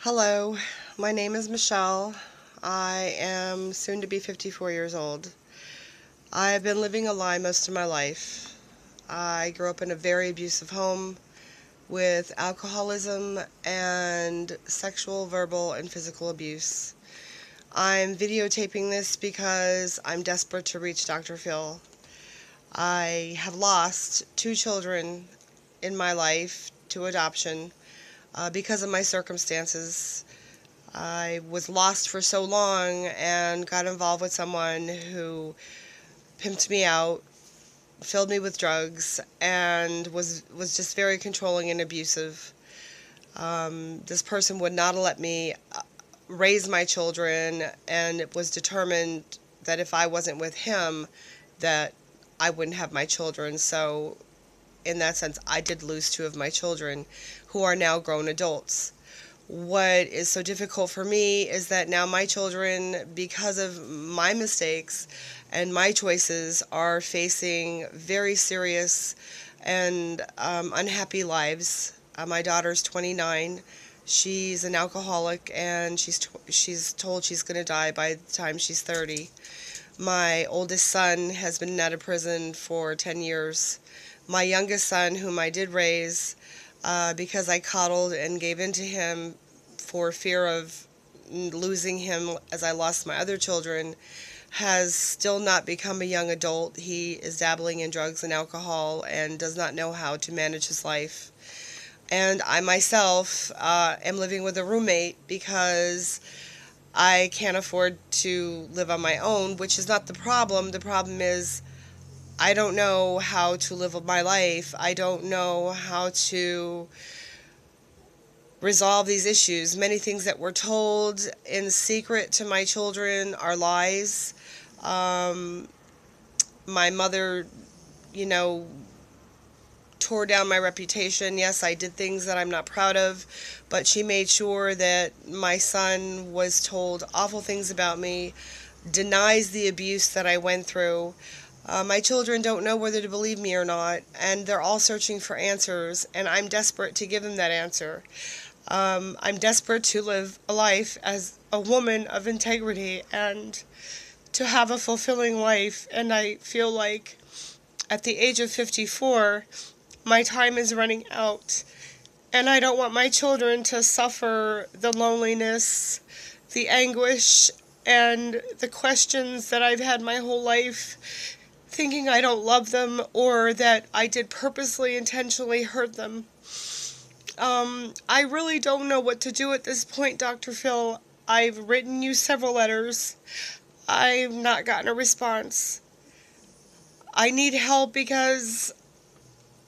Hello, my name is Michelle. I am soon to be 54 years old. I have been living a lie most of my life. I grew up in a very abusive home with alcoholism and sexual, verbal, and physical abuse. I'm videotaping this because I'm desperate to reach Dr. Phil. I have lost two children in my life to adoption because of my circumstances. I was lost for so long and got involved with someone who pimped me out, filled me with drugs, and was just very controlling and abusive. This person would not let me raise my children, and it was determined that if I wasn't with him, that I wouldn't have my children. So in that sense, I did lose two of my children who are now grown adults. What is so difficult for me is that now my children, because of my mistakes and my choices, are facing very serious and unhappy lives. My daughter's 29. She's an alcoholic, and she's told she's going to die by the time she's 30. My oldest son has been out of prison for 10 years. My youngest son, whom I did raise, because I coddled and gave in to him for fear of losing him as I lost my other children, has still not become a young adult. He is dabbling in drugs and alcohol and does not know how to manage his life. And I myself am living with a roommate because I can't afford to live on my own, which is not the problem. The problem is I don't know how to live my life. I don't know how to resolve these issues. Many things that were told in secret to my children are lies. My mother, you know, tore down my reputation. Yes, I did things that I'm not proud of, but she made sure that my son was told awful things about me, denies the abuse that I went through. My children don't know whether to believe me or not, and they're all searching for answers, and I'm desperate to give them that answer. I'm desperate to live a life as a woman of integrity and to have a fulfilling life, and I feel like at the age of 54, my time is running out, and I don't want my children to suffer the loneliness, the anguish, and the questions that I've had my whole life, thinking I don't love them or that I did purposely, intentionally hurt them. I really don't know what to do at this point, Dr. Phil. I've written you several letters. I've not gotten a response. I need help because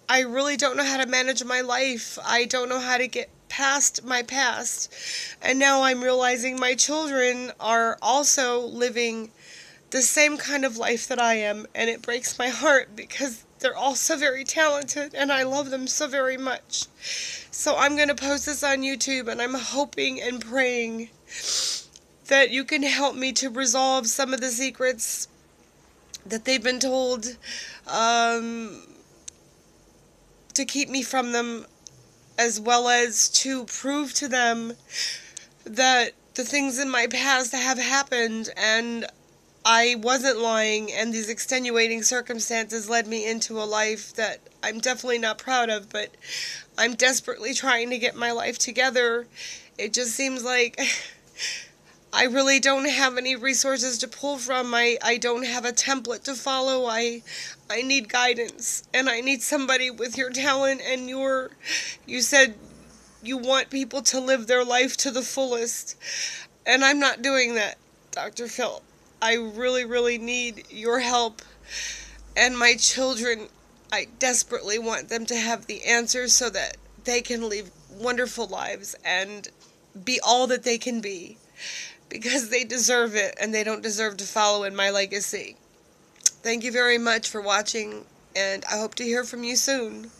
I really don't know how to manage my life. I don't know how to get past my past. And now I'm realizing my children are also living the same kind of life that I am, and it breaks my heart because they're all so very talented and I love them so very much. So I'm going to post this on YouTube, and I'm hoping and praying that you can help me to resolve some of the secrets that they've been told to keep me from them, as well as to prove to them that the things in my past have happened and I wasn't lying, and these extenuating circumstances led me into a life that I'm definitely not proud of, but I'm desperately trying to get my life together. It just seems like I really don't have any resources to pull from. I don't have a template to follow. I need guidance, and I need somebody with your talent and you said you want people to live their life to the fullest, and I'm not doing that, Dr. Phil. I really, really need your help, and my children, I desperately want them to have the answers so that they can live wonderful lives and be all that they can be, because they deserve it, and they don't deserve to follow in my legacy. Thank you very much for watching, and I hope to hear from you soon.